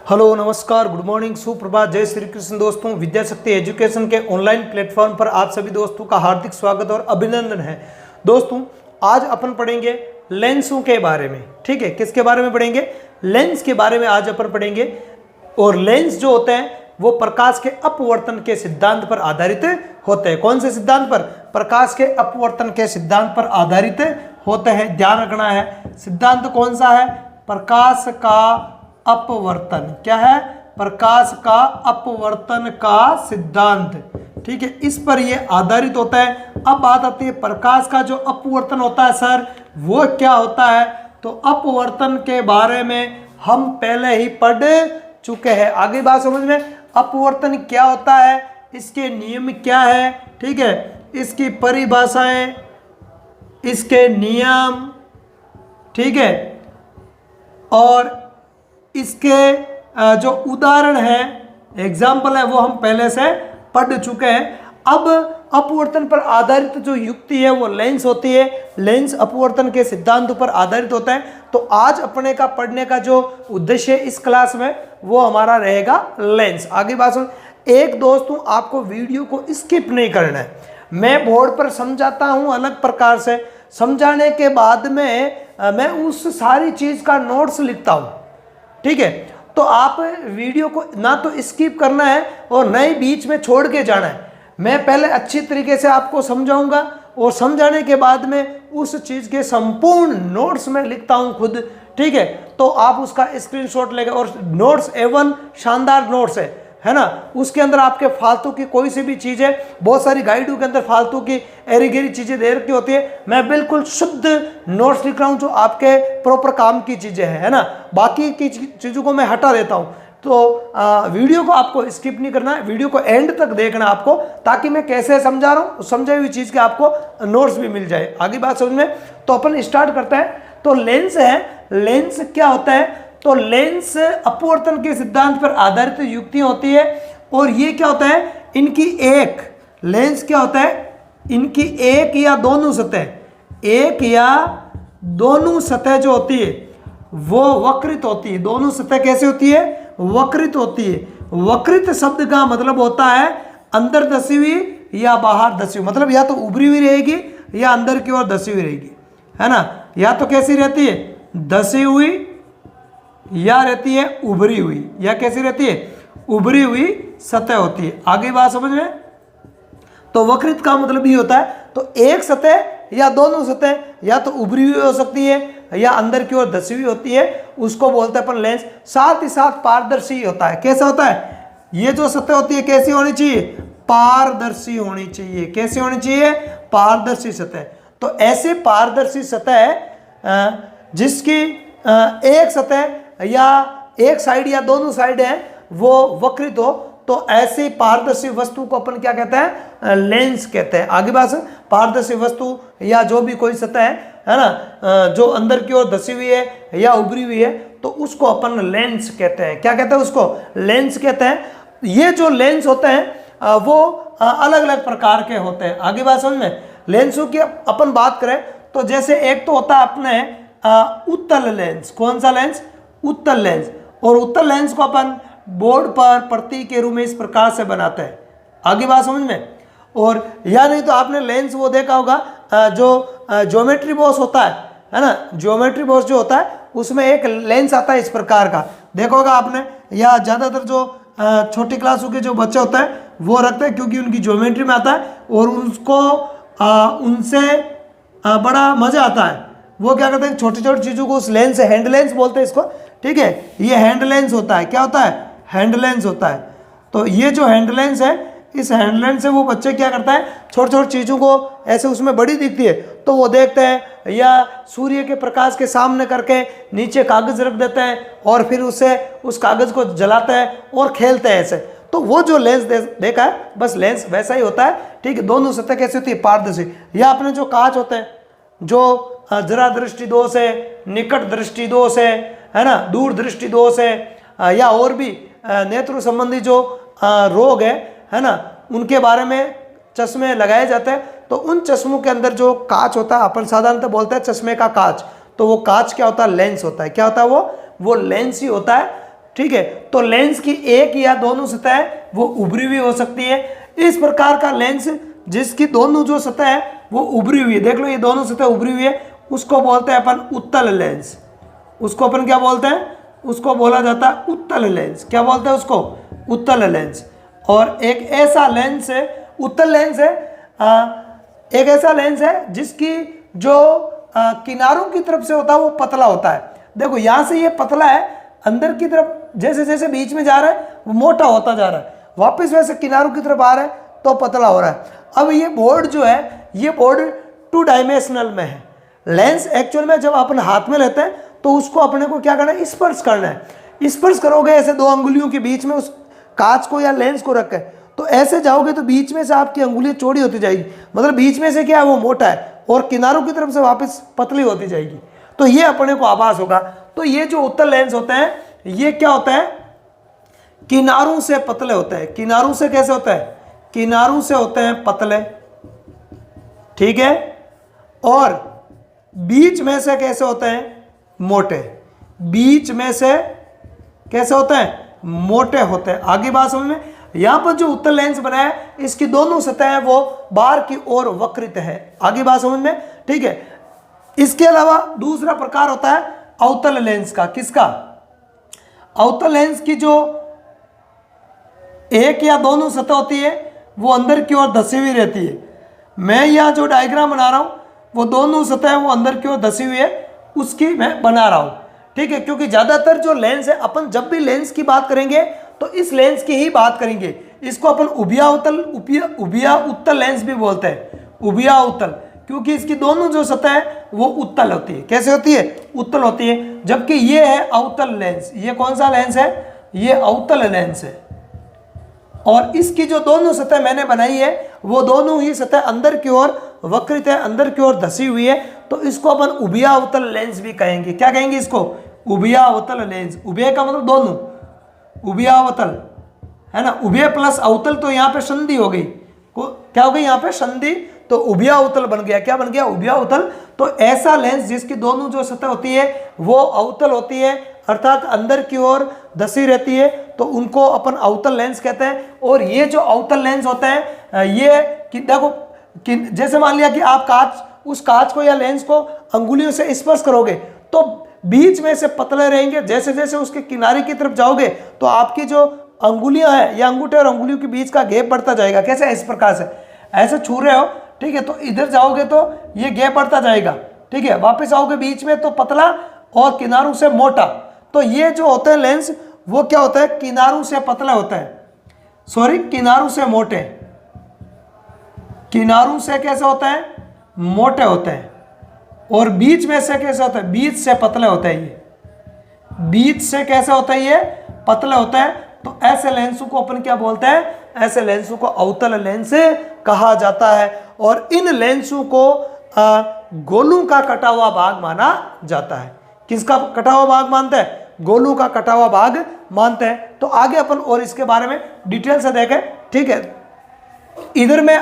Hello नमस्कार good morning सुप्रभात जय श्री कृष्ण। दोस्तों विद्याशक्ति एजुकेशन के ऑनलाइन प्लेटफॉर्म पर आप सभी दोस्तों का हार्दिक स्वागत और अभिनंदन है। दोस्तों आज अपन पढ़ेंगे लेंसों के बारे में। ठीक है, किसके बारे में पढ़ेंगे? लेंस के बारे में आज अपन पढ़ेंगे। और लेंस जो होते हैं वो प्रकाश के अपवर्तन के सिद्धांत पर आधारित होते हैं। कौन से सिद्धांत पर? प्रकाश के अपवर्तन के सिद्धांत पर आधारित होते हैं। ध्यान रखना है, सिद्धांत कौन सा है? प्रकाश का अपवर्तन। क्या है? प्रकाश का अपवर्तन का सिद्धांत। ठीक है, इस पर ये आधारित होता है। अब बात आती है प्रकाश का जो अपवर्तन होता है सर वो क्या होता है? तो अपवर्तन के बारे में हम पहले ही पढ़ चुके हैं। आगे बात समझ में, अपवर्तन क्या होता है, इसके नियम क्या है, ठीक है, इसकी परिभाषाएं, इसके नियम, ठीक है, और इसके जो उदाहरण है, एग्जाम्पल है, वो हम पहले से पढ़ चुके हैं। अब अपवर्तन पर आधारित जो युक्ति है वो लेंस होती है। लेंस अपवर्तन के सिद्धांत पर आधारित होता है। तो आज अपने का पढ़ने का जो उद्देश्य है इस क्लास में वो हमारा रहेगा लेंस। आगे बात सुन। एक दोस्तों आपको वीडियो को स्किप नहीं करना है। मैं बोर्ड पर समझाता हूँ अलग प्रकार से, समझाने के बाद में मैं उस सारी चीज़ का नोट्स लिखता हूँ। ठीक है, तो आप वीडियो को ना तो स्किप करना है और ना ही बीच में छोड़ के जाना है। मैं पहले अच्छी तरीके से आपको समझाऊंगा और समझाने के बाद में उस चीज़ के संपूर्ण नोट्स में लिखता हूं खुद। ठीक है, तो आप उसका स्क्रीनशॉट लेंगे और नोट्स A1 शानदार नोट्स है ना। उसके अंदर आपके फालतू की कोई सी भी चीज़ है, बहुत सारी गाइडों के अंदर फालतू की एरी गिरी चीज़ें दे रखी होती है। मैं बिल्कुल शुद्ध नोट्स लिख रहा हूँ जो आपके प्रॉपर काम की चीज़ें हैं, है ना। बाकी की चीज़ों को मैं हटा देता हूँ। तो वीडियो को आपको स्किप नहीं करना है, वीडियो को एंड तक देखना आपको, ताकि मैं कैसे समझा रहा हूँ समझाई हुई चीज़ के आपको नोट्स भी मिल जाए। आगे बात समझ में, तो अपन स्टार्ट करते हैं। तो लेंस है, लेंस क्या होता है? तो लेंस अपवर्तन के सिद्धांत पर आधारित युक्तियां होती है। और ये क्या होता है? इनकी एक लेंस क्या होता है? इनकी एक या दोनों सतह, एक या दोनों सतह जो होती है वो वक्रित होती है। दोनों सतह कैसे होती है? वक्रित होती है। वक्रित शब्द का मतलब होता है अंदर धसी हुई या बाहर धसी हुई। मतलब या तो उभरी हुई रहेगी या अंदर की ओर धसी हुई रहेगी, है ना। या तो कैसी रहती है? धसी हुई, या रहती है उभरी हुई, या कैसी रहती है? उभरी हुई सतह होती है। आगे बात समझ में, तो वक्रित का मतलब ये होता है तो एक सतह या दोनों सतह या तो उभरी हुई हो सकती है या अंदर की ओर धसी हुई होती है, उसको बोलते हैं अपन लेंस। साथ ही साथ पारदर्शी होता है। कैसा होता है? ये जो सतह होती है कैसी होनी चाहिए? पारदर्शी होनी चाहिए। कैसी होनी चाहिए? पारदर्शी सतह। तो ऐसे पारदर्शी सतह जिसकी एक सतह या एक साइड या दोनों साइड है वो वक्रित हो, तो ऐसी पारदर्शी वस्तु को अपन क्या कहते हैं? लेंस कहते हैं। आगे बात, पारदर्शी वस्तु या जो भी कोई सतह है ना, जो अंदर की ओर धसी हुई है या उभरी हुई है, तो उसको अपन लेंस कहते हैं। क्या कहते हैं उसको? लेंस कहते हैं। ये जो लेंस होते हैं वो अलग अलग प्रकार के होते हैं। आगे बात समझ में, लेंसों की अपन बात करें तो जैसे एक तो होता है अपने उत्तल लेंस। कौन सा लेंस? उत्तल लेंस। और उत्तल लेंस को अपन बोर्ड पर प्रतीक के रूप में इस प्रकार से बनाते हैं। आगे बात समझ में। और या नहीं तो आपने लेंस वो देखा होगा जो ज्योमेट्री बॉक्स होता है ना। ज्योमेट्री बॉक्स जो होता है उसमें एक लेंस आता है इस प्रकार का, देखा होगा आपने। या ज़्यादातर जो छोटी क्लासों के जो बच्चे होते हैं वो रखते हैं क्योंकि उनकी ज्योमेट्री में आता है और उसको उनसे बड़ा मज़ा आता है। वो क्या करते हैं? छोटी छोटी चीज़ों को उस लेंस से, हैंड लेंस बोलते हैं इसको, ठीक है। ये हैंड लेंस होता है। क्या होता है? हैंड लेंस होता है। तो ये जो हैंड लेंस है, इस हैंड लेंस से वो बच्चे क्या करता है? छोटी छोटी चीज़ों को ऐसे उसमें बड़ी दिखती है तो वो देखते हैं, या सूर्य के प्रकाश के सामने करके नीचे कागज़ रख देते हैं और फिर उससे उस कागज़ को जलाते हैं और खेलते हैं ऐसे। तो वो जो लेंस देखा है, बस लेंस वैसा ही होता है। ठीक है, दोनों सतह कैसी होती है? पारदर्शी। या अपने जो कांच होते हैं, जो जरा दृष्टि दोष है, निकट दृष्टि दोष है ना, दूर दृष्टि दोष है, या और भी नेत्र संबंधी जो रोग है ना, उनके बारे में चश्मे लगाए जाते हैं। तो उन चश्मों के अंदर जो कांच होता है, अपन साधारणतः बोलते हैं चश्मे का कांच, तो वो कांच क्या होता है? लेंस होता है। क्या होता है वो लेंस ही होता है। ठीक है। तो लेंस की एक या दोनों सतह वो उभरी हुई हो सकती है। इस प्रकार का लेंस जिसकी दोनों जो सतह है वो उभरी हुई है, देख लो ये दोनों सतह उभरी हुई है, उसको बोलते हैं अपन उत्तल लेंस। उसको अपन क्या बोलते हैं? उसको बोला जाता है उत्तल लेंस। क्या बोलते हैं उसको? उत्तल लेंस। और एक ऐसा लेंस है, उत्तल लेंस है, एक ऐसा लेंस है जिसकी जो किनारों की तरफ से होता है वो पतला होता है। देखो यहां से ये पतला है, अंदर की तरफ जैसे जैसे बीच में जा रहा है वो मोटा होता जा रहा है, वापस वैसे किनारों की तरफ आ रहा है तो पतला हो रहा है। अब ये बोर्ड जो है, ये बोर्ड 2 डायमेंशनल में है। लेंस एक्चुअल में जब अपन हाथ में लेते हैं तो उसको अपने को क्या करना है? स्पर्श करना है। स्पर्श करोगे ऐसे 2 अंगुलियों के बीच में उस कांच को या लेंस को रख के, तो ऐसे जाओगे तो बीच में से आपकी अंगुलियां चौड़ी होती जाएगी, मतलब बीच में से क्या है वो मोटा है और किनारों की तरफ से वापस पतली होती जाएगी, तो ये अपने को आभास होगा। तो ये जो उत्तल लेंस होते हैं ये क्या होता है? किनारों से पतले होते हैं। किनारों से कैसे होता है? किनारों से होते हैं पतले, ठीक है। और बीच में से कैसे होते हैं? मोटे। बीच में से कैसे होते हैं? मोटे होते हैं। आगे बात समझ में? यहां पर जो उत्तल लेंस बना है इसकी दोनों सतहें वो बाहर की ओर वक्रित है। आगे बात समझ में? ठीक है। इसके अलावा दूसरा प्रकार होता है अवतल लेंस का। किसका? अवतल लेंस की जो एक या दोनों सतह होती है वो अंदर की ओर धसी हुई रहती है। मैं यहाँ जो डायग्राम बना रहा हूँ वो दोनों सतह वो अंदर की ओर धसी हुई है, उसकी मैं बना रहा हूँ, ठीक है। क्योंकि ज़्यादातर जो लेंस है, अपन जब भी लेंस की बात करेंगे तो इस लेंस की ही बात करेंगे। इसको अपन उभिया उत्तल लेंस भी बोलते हैं, उभिया उत्तल, क्योंकि इसकी दोनों जो सतह है वो उत्तल होती है। कैसे होती है? उत्तल होती है। जबकि ये है अवतल लेंस। ये कौन सा लेंस है? ये अवतल लेंस है। और इसकी जो दोनों सतह मैंने बनाई है वो दोनों ही सतह अंदर की ओर वक्रित है, अंदर की ओर धसी हुई है, तो इसको अपन उभिया अवतल लेंस भी कहेंगे। क्या कहेंगे इसको? उभिया अवतल लेंस। उभय का मतलब दोनों, उभिया अवतल है ना। उभय प्लस अवतल तो यहाँ पे संधि हो गई, क्या हो गई यहाँ पे? संधि। तो उभिया अवतल बन गया। क्या बन गया? उभिया अवतल। तो ऐसा लेंस जिसकी दोनों जो सतह होती है वो अवतल होती है, अर्थात अंदर की ओर धसी रहती है, तो उनको अपन अवतल लेंस कहते हैं। और ये जो अवतल लेंस होते हैं ये कि देखो कि जैसे मान लिया कि आप उस कांच को या लेंस को अंगुलियों से स्पर्श करोगे तो बीच में से पतले रहेंगे। जैसे जैसे उसके किनारे की तरफ जाओगे तो आपकी जो अंगुलियां हैं या अंगूठे और अंगुलियों के बीच का गैप बढ़ता जाएगा। कैसे? इस प्रकार से ऐसे छू रहे हो, ठीक है, तो इधर जाओगे तो ये गैप बढ़ता जाएगा, ठीक है। वापस आओगे बीच में तो पतला और किनारों से मोटा। तो ये जो होते हैं लेंस वो क्या होता है? किनारों से पतले होते हैं, सॉरी किनारों से मोटे। किनारों से कैसे होते हैं? मोटे होते हैं। और बीच में से कैसे होते हैं? बीच से पतले होते हैं। ये बीच से कैसे होता है? ये पतले होते हैं। तो ऐसे लेंसों को अपन क्या बोलते हैं? ऐसे लेंसों को अवतल लेंस कहा जाता है। और इन लेंसों को गोलों का कटा हुआ भाग माना जाता है। किसका कटा हुआ भाग मानते हैं? गोलों का कटा हुआ भाग मानते हैं। तो आगे अपन और इसके बारे में डिटेल से देखें, ठीक है। इधर मैं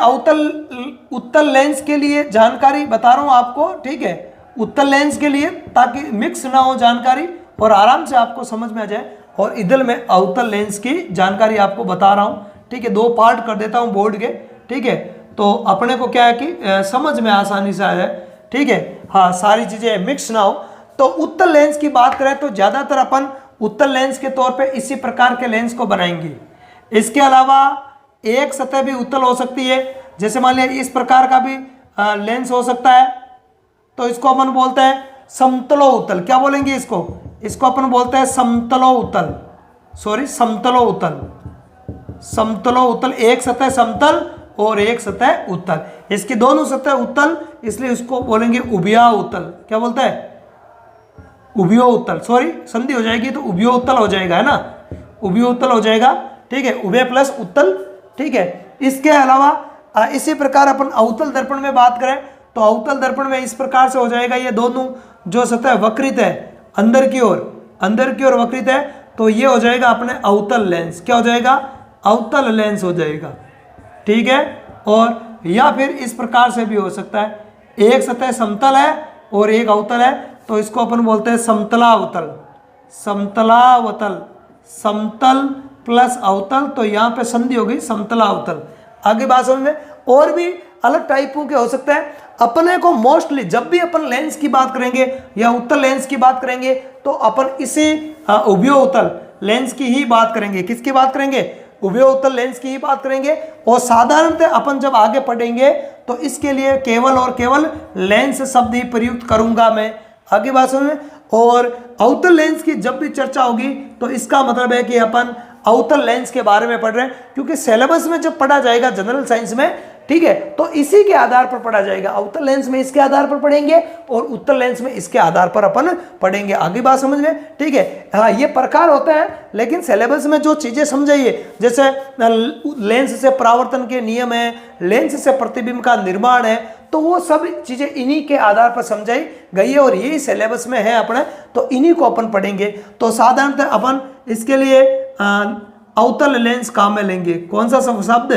उत्तल लेंस के लिए जानकारी बता रहा हूं आपको, ठीक है, उत्तल लेंस के लिए, ताकि मिक्स ना हो जानकारी और आराम से आपको समझ में आ जाए। और इधर मैं अवतल लेंस की जानकारी आपको बता रहा हूं, ठीक है। 2 पार्ट कर देता हूं बोर्ड के, ठीक है, तो अपने को क्या है कि समझ में आसानी से आ जाए, ठीक है। हाँ, सारी चीजें मिक्स ना हो। तो उत्तल लेंस की बात करें तो ज्यादातर अपन उत्तल लेंस के तौर पे इसी प्रकार के लेंस को बनाएंगे। इसके अलावा एक सतह भी उत्तल हो सकती है, जैसे मान लिया इस प्रकार का भी लेंस हो सकता है, तो इसको अपन बोलते हैं समतलो उत्तल। क्या बोलेंगे इसको? इसको अपन बोलते हैं समतलो उत्तल, सॉरी समतलो उत्तल। समतलो उत्तल, एक सतह समतल और एक सतह उत्तल। इसकी दोनों सतह उत्तल, इसलिए इसको बोलेंगे उभिया उत्तल। क्या बोलते हैं? उभियो उत्तल, सॉरी संधि हो जाएगी तो उभियो उत्तल हो जाएगा, है ना, उभियो उत्तल हो जाएगा, ठीक है, उभय प्लस उत्तल, ठीक है। इसके अलावा इसी प्रकार अपन अवतल दर्पण में बात करें तो अवतल दर्पण में इस प्रकार से हो जाएगा। ये दोनों जो सतह वक्रित है अंदर की ओर वक्रित है, तो ये हो जाएगा अपने अवतल लेंस। क्या हो जाएगा? अवतल लेंस हो जाएगा, ठीक है। और या फिर इस प्रकार से भी हो सकता है, एक सतह समतल है और एक अवतल है, तो इसको अपन बोलते हैं समतलावतल। समतलावतल, समतल प्लस अवतल, तो यहाँ पे संधि हो गई समतल अवतल। आगे बात समझ में। और भी अलग टाइपों के हो सकते हैं। अपने को मोस्टली जब भी अपन लेंस की बात करेंगे या उत्तल लेंस की बात करेंगे तो अपन इसी उभय उत्तल लेंस की ही बात करेंगे। किसकी बात करेंगे? उभय उत्तल लेंस की ही बात करेंगे। और साधारणतः अपन जब आगे पढ़ेंगे तो इसके लिए केवल और केवल लेंस शब्द ही प्रयुक्त करूंगा मैं। आगे बात समझ। और अवतल लेंस की जब भी चर्चा होगी तो इसका मतलब है कि अपन अवतल लेंस के बारे में पढ़ रहे हैं, क्योंकि सिलेबस में जब पढ़ा जाएगा जनरल साइंस में, ठीक है, तो इसी के आधार पर पढ़ा जाएगा। अवतल लेंस में इसके आधार पर पढ़ेंगे और उत्तल लेंस में इसके आधार पर अपन पढ़ेंगे। आगे बात समझ में, ठीक है। हाँ, ये प्रकार होता है, लेकिन सिलेबस में जो चीजें समझाइए, जैसे लेंस से परावर्तन के नियम है, लेंस से प्रतिबिंब का निर्माण है, तो वो सब चीजें इन्हीं के आधार पर समझाई गई है और यही सिलेबस में है अपने, तो इन्हीं को अपन पढ़ेंगे। तो साधारणतः अपन इसके लिए अवतल लेंस काम में लेंगे। कौन सा शब्द?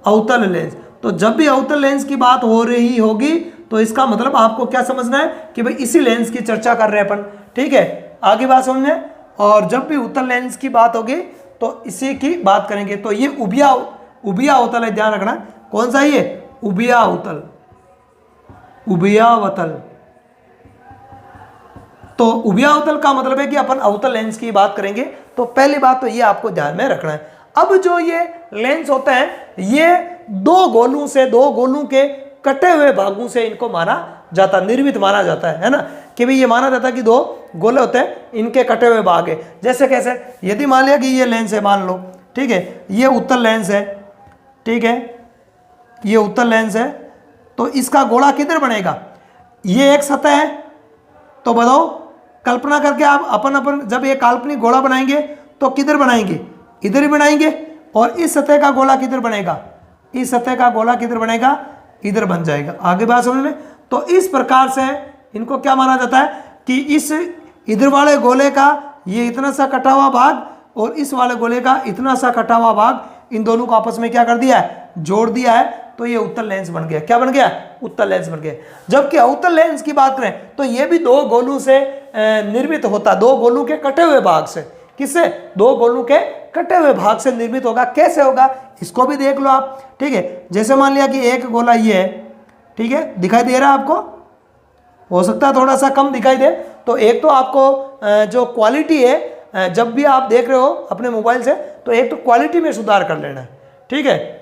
अवतल लेंस। तो जब भी अवतल लेंस की बात हो रही होगी तो इसका मतलब आपको क्या समझना है कि भाई इसी लेंस की चर्चा कर रहे हैं अपन, ठीक है। आगे बात समझे। और जब भी उत्तल लेंस की बात होगी तो इसी की बात करेंगे। तो ये उभया अवतल है, ध्यान रखना। कौन सा? ये उभया अवतल, उभयावतल। तो उभयावतल का मतलब है कि अपन अवतल लेंस की बात करेंगे। तो पहली बात तो ये आपको ध्यान में रखना है। अब जो ये लेंस होते हैं, ये दो गोलों के कटे हुए भागों से इनको माना जाता, निर्मित माना जाता है ना, कि भाई ये माना जाता है कि दो गोले होते हैं, इनके कटे हुए भाग है। जैसे कैसे? यदि मान लिया कि ये लेंस है, मान लो, ठीक है, ये उत्तल लेंस है, ठीक है, ये उत्तल लेंस है, तो इसका गोला किधर बनेगा? ये एक सतह है, तो बताओ, कल्पना करके आप अपन जब ये काल्पनिक गोला बनाएंगे तो किधर बनाएंगे? इधर ही बनाएंगे। और इस सतह का गोला किधर बनेगा? इस सतह का गोला किधर बनेगा? इधर बन जाएगा। आगे बात समझ में। तो इस प्रकार से इनको क्या माना जाता है कि इस इधर वाले गोले का ये इतना सा कटा हुआ भाग और इस वाले गोले का इतना सा कटा हुआ भाग, इन दोनों को आपस में क्या कर दिया है? जोड़ दिया है। तो ये उत्तल लेंस बन गया। क्या बन गया? उत्तल लेंस बन गया। जबकि अवतल लेंस की बात करें तो ये भी दो गोलों से निर्मित होता, दो गोलों के कटे हुए भाग से। किससे? दो गोलों के कटे हुए भाग से निर्मित होगा। कैसे होगा इसको भी देख लो आप, ठीक है। जैसे मान लिया कि एक गोला ये है, ठीक है, दिखाई दे रहा है आपको? हो सकता है थोड़ा सा कम दिखाई दे। तो एक तो आपको जो क्वालिटी है, जब भी आप देख रहे हो अपने मोबाइल से, तो एक तो क्वालिटी में सुधार कर लेना है, ठीक है।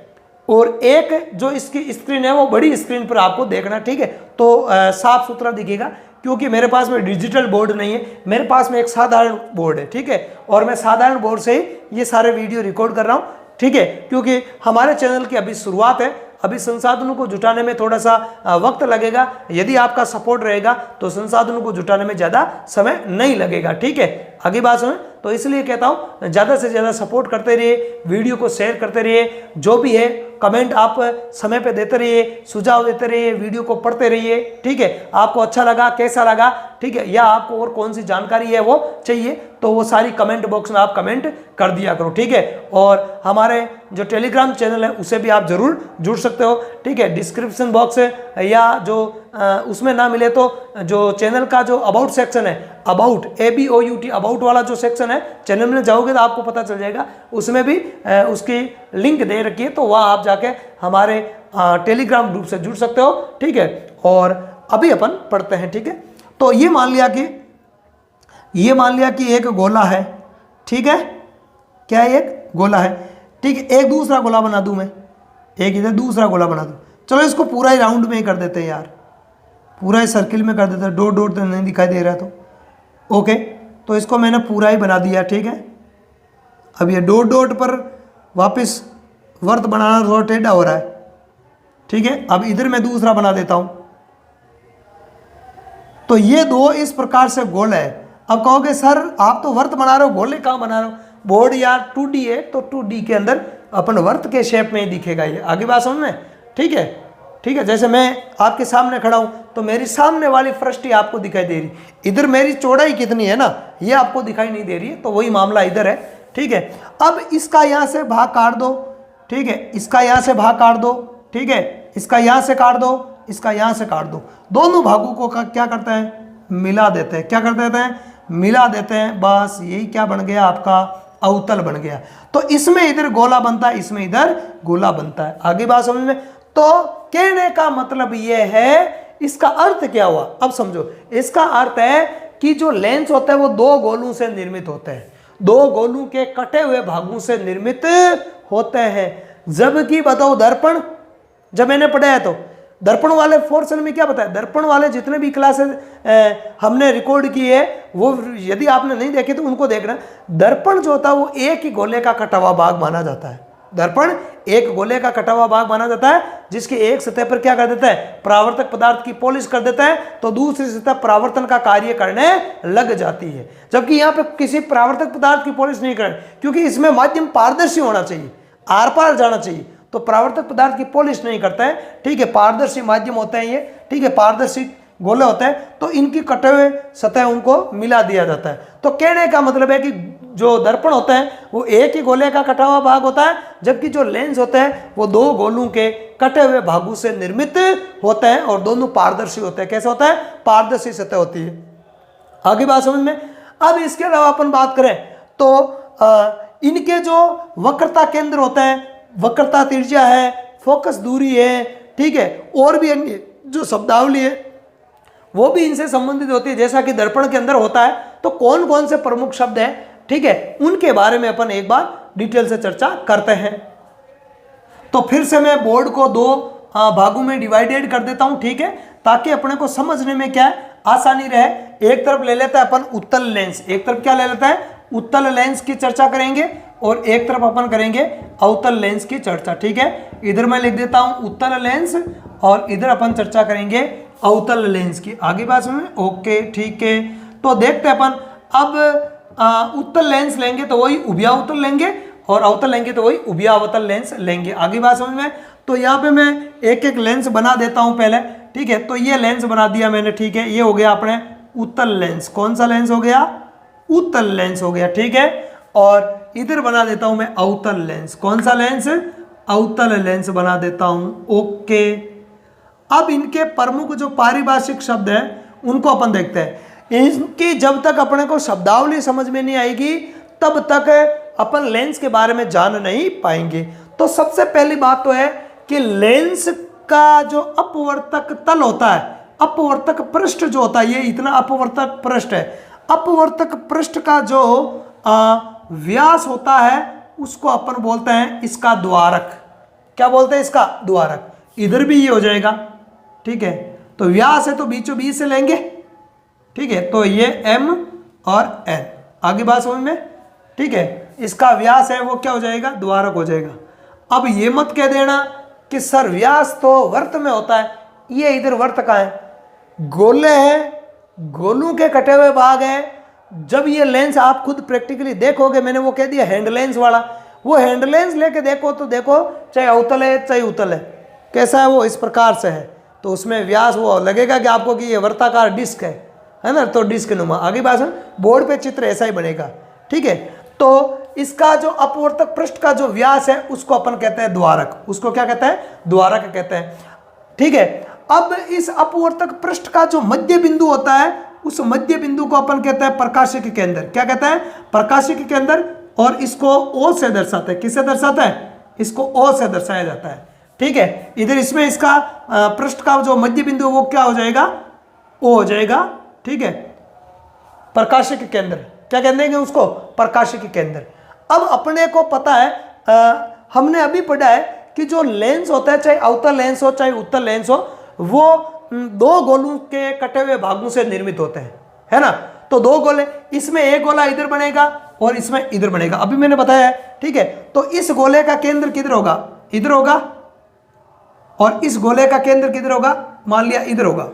और एक जो इसकी स्क्रीन है वो बड़ी स्क्रीन पर आपको देखना, ठीक है, तो साफ सुथरा दिखेगा। क्योंकि मेरे पास में डिजिटल बोर्ड नहीं है, मेरे पास में एक साधारण बोर्ड है, ठीक है, और मैं साधारण बोर्ड से ही ये सारे वीडियो रिकॉर्ड कर रहा हूँ, ठीक है। क्योंकि हमारे चैनल की अभी शुरुआत है, अभी संसाधनों को जुटाने में थोड़ा सा वक्त लगेगा। यदि आपका सपोर्ट रहेगा तो संसाधनों को जुटाने में ज़्यादा समय नहीं लगेगा, ठीक है। आगे बात सुने, तो इसलिए कहता हूँ ज़्यादा से ज़्यादा सपोर्ट करते रहिए, वीडियो को शेयर करते रहिए, जो भी है कमेंट आप समय पे देते रहिए, सुझाव देते रहिए, वीडियो को पढ़ते रहिए, ठीक है। आपको अच्छा लगा, कैसा लगा, ठीक है, या आपको और कौन सी जानकारी है वो चाहिए, तो वो सारी कमेंट बॉक्स में आप कमेंट कर दिया करो, ठीक है। और हमारे जो टेलीग्राम चैनल है उसे भी आप जरूर जुड़ सकते हो, ठीक है। डिस्क्रिप्शन बॉक्स या जो उसमें ना मिले तो जो चैनल का जो अबाउट सेक्शन है, अबाउट ABOUT अबाउट वाला जो सेक्शन है, चैनल में जाओगे तो आपको पता चल जाएगा, उसमें भी उसकी लिंक दे रखी है, तो वहाँ आप जाके हमारे टेलीग्राम ग्रुप से जुड़ सकते हो, ठीक है। और अभी अपन पढ़ते हैं, ठीक है। तो ये मान लिया कि एक गोला है, ठीक है, क्या है? एक गोला है, ठीक है। एक दूसरा गोला बना दूं मैं, एक इधर दूसरा गोला बना दूं। चलो इसको पूरा ही राउंड में ही कर देते हैं यार, पूरा ही सर्किल में कर देते हैं, डॉट डॉट तो नहीं दिखाई दे रहा है, तो ओके। तो इसको मैंने पूरा ही बना दिया, ठीक है। अब ये डॉट डॉट पर वापस वर्त बनाना थोड़ा टेढ़ा हो रहा है, ठीक है। अब इधर मैं दूसरा बना देता हूं। तो ये दो इस प्रकार से गोल है। अब कहोगे सर आप तो वर्त बना रहे हो, गोले कहाँ बना रहे हो? बोर्ड यार 2D है, तो 2D के अंदर अपन वर्त के शेप में ही दिखेगा ये। आगे बात समझ में, ठीक है, ठीक है। जैसे मैं आपके सामने खड़ा हूं तो मेरी सामने वाली फृष्टि आपको दिखाई दे रही, इधर मेरी चौड़ाई कितनी है ना, ये आपको दिखाई नहीं दे रही है, तो वही मामला इधर है, ठीक है। अब इसका यहाँ से भाग काट दो, ठीक है, इसका यहाँ से भाग काट दो, ठीक है, इसका यहाँ से काट दो, इसका यहाँ से काट दो, दोनों भागों को क्या करते हैं? मिला देते हैं। क्या कर देते हैं? मिला देते हैं। बस यही क्या बन गया आपका अवतल बन गया। तो इसमें इधर गोला बनता है, इसमें इधर गोला बनता है। आगे बात समझ में? तो कहने का मतलब यह है, इसका अर्थ क्या हुआ अब समझो। इसका अर्थ है कि जो लेंस होता है वो दो गोलों से निर्मित होते हैं, दो गोलों के कटे हुए भागों से निर्मित होते हैं। जबकि बताओ दर्पण, जब मैंने पढ़ा है तो दर्पण वाले पोर्शन में क्या बताया, दर्पण वाले जितने भी क्लासेस हमने रिकॉर्ड किए है वो यदि आपने नहीं देखे तो उनको देखना। दर्पण जो होता है वो एक ही गोले का कटा हुआ भाग माना जाता है। दर्पण एक गोले का कटा हुआ भाग माना जाता है, जिसकी एक सतह पर क्या कर देता है, परावर्तक पदार्थ की पॉलिश कर देता है, तो दूसरी सतह परावर्तन का कार्य करने लग जाती है। जबकि यहाँ पे किसी परावर्तक पदार्थ की पॉलिश नहीं करनी, क्योंकि इसमें माध्यम पारदर्शी होना चाहिए, आर पार जाना चाहिए, तो परावर्तक पदार्थ की पॉलिश नहीं करता है। ठीक है, पारदर्शी माध्यम होते हैं ये, ठीक है, पारदर्शी गोले होते हैं, तो इनकी कटे हुए सतह उनको मिला दिया जाता है। तो कहने का मतलब है कि जो दर्पण होता है वो एक ही गोले का कटा हुआ भाग होता है, जबकि जो लेंस होता है वो दो गोलों के कटे हुए भागों से निर्मित होते हैं और दोनों पारदर्शी होते हैं। कैसे होता है, पारदर्शी सतह होती है। आगे बात समझ में? अब इसके अलावा अपन बात करें तो इनके जो वक्रता केंद्र होते हैं, वक्रता त्रिज्या है, फोकस दूरी है, ठीक है, और भी अन्य जो शब्दावली है वो भी इनसे संबंधित होती है, जैसा कि दर्पण के अंदर होता है। तो कौन कौन से प्रमुख शब्द हैं, ठीक है, उनके बारे में अपन एक बार डिटेल से चर्चा करते हैं। तो फिर से मैं बोर्ड को दो भागों में डिवाइडेड कर देता हूं, ठीक है, ताकि अपने को समझने में क्या है, आसानी रहे। एक तरफ ले लेता है अपन उत्तल लेंस, एक तरफ क्या ले लेता है, उत्तल लेंस की चर्चा करेंगे, और एक तरफ अपन करेंगे अवतल लेंस की चर्चा। ठीक है, इधर मैं लिख देता हूं उत्तल लेंस और इधर अपन चर्चा करेंगे अवतल लेंस की। आगे बात समझ में? ओके, ठीक है। तो देखते हैं अपन अब उत्तल लेंस लेंगे तो वही उभया अवतल लेंगे, और अवतल लेंगे तो वही उभया अवतल लेंस लेंगे। आगे बात समझ में? तो यहाँ पे मैं एक एक लेंस बना देता हूँ पहले, ठीक है। तो ये लेंस बना दिया मैंने, ठीक है, ये हो गया अपने उत्तल लेंस। कौन सा लेंस हो गया? उत्तल लेंस हो गया, ठीक है। और इधर बना देता हूं मैं अवतल लेंस। कौन सा लेंस? अवतल लेंस बना देता हूं। ओके, अब इनके प्रमुख जो पारिभाषिक शब्द हैं उनको अपन देखते हैं। इनकी जब तक अपने को शब्दावली समझ में नहीं आएगी तब तक अपन लेंस के बारे में जान नहीं पाएंगे। तो सबसे पहली बात तो है कि लेंस का जो अपवर्तक तल होता है, अपवर्तक पृष्ठ जो होता है, ये इतना अपवर्तक पृष्ठ है, अपवर्तक पृष्ठ का जो व्यास होता है उसको अपन बोलते हैं इसका द्वारक। क्या बोलते हैं? इसका द्वारक। इधर भी ये हो जाएगा, ठीक है। तो व्यास है तो बीचों बीच से लेंगे, ठीक है, तो ये m और n। आगे बात समझ में? ठीक है, इसका व्यास है वो क्या हो जाएगा? द्वारक हो जाएगा। अब ये मत कह देना कि सर व्यास तो वर्त में होता है, ये इधर वर्त का है, गोले हैं, गोलों के कटे हुए भाग हैं। जब ये लेंस आप खुद प्रैक्टिकली देखोगे, मैंने वो कह दिया हैंड लेंस वाला, वो हैंड लेंस लेके देखो तो देखो, चाहे अवतल है चाहे उत्तल है, कैसा है वो इस प्रकार से है, तो उसमें व्यास वो लगेगा कि आपको कि ये वर्ताकार डिस्क है ना, तो डिस्क नुमा। आगे बात सुन, बोर्ड पे चित्र ऐसा ही बनेगा, ठीक है। तो इसका जो अपवर्तक पृष्ठ का जो व्यास है उसको अपन कहते हैं द्वारक। उसको क्या कहते हैं? द्वारक कहते हैं, ठीक है। अब इस अपवर्तक पृष्ठ का जो मध्य बिंदु होता है उस मध्य बिंदु को अपन कहते हैं प्रकाशिक केंद्र। क्या कहते हैं? प्रकाशिक केंद्र। और इसको O से दर्शाते हैं। किससे दर्शाता है? इसको O से दर्शाया जाता है, ठीक है। इधर इसमें इसका पृष्ठ का जो मध्य बिंदु वो क्या हो जाएगा? O हो जाएगा, ठीक है, प्रकाशिक केंद्र। क्या कहते हैं उसको? प्रकाशिक केंद्र। अब अपने को पता है, हमने अभी पढ़ा है कि जो लेंस होता है, चाहे अवतल लेंस हो चाहे उत्तल लेंस हो, वो दो गोलों के कटे हुए भागों से निर्मित होते हैं, है ना। तो दो गोले, इसमें एक गोला इधर बनेगा और इसमें इधर बनेगा, अभी मैंने बताया है, ठीक है। तो इस गोले का केंद्र किधर होगा? इधर होगा। और इस गोले का केंद्र किधर होगा? मान लिया इधर होगा।